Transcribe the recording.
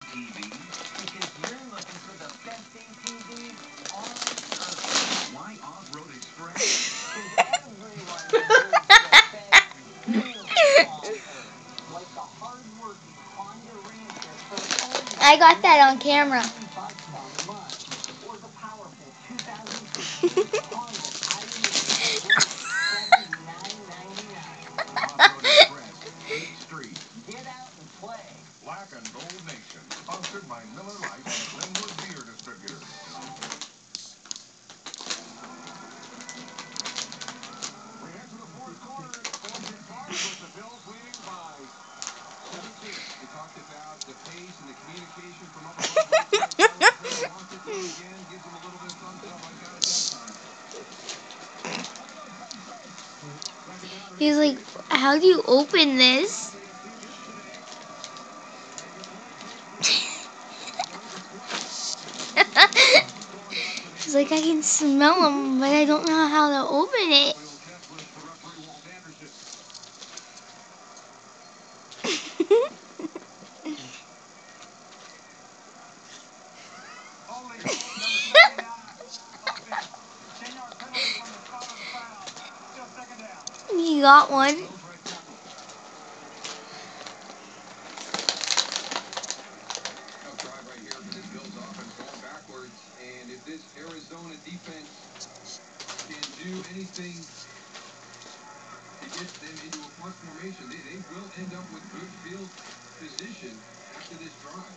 TV, because you're looking for the best ATV on Earth. Why Off-Road Express? Because everyone deserves the best deal on Earth. Like the hard-working Honda Ranger for only I got that on camera. $30 a month, or the powerful 2016 Honda Pioneer for $79.99. Off-Road Express, 8th Street. Get out and play. Black and Gold Nation, sponsored by Miller Lite and Glenwood Beer Distributors. We head to the fourth quarter. Fulton Park with the Bills leading by 17. We talked about the pace and the communication from up above. Wants it to again, gives him a little bit of thumbs up. I got it that time. He's like, how do you open this? He's like, I can smell them, but I don't know how to open it. He got one. And if this Arizona defense can do anything to get them into a punt formation, they will end up with good field position after this drive.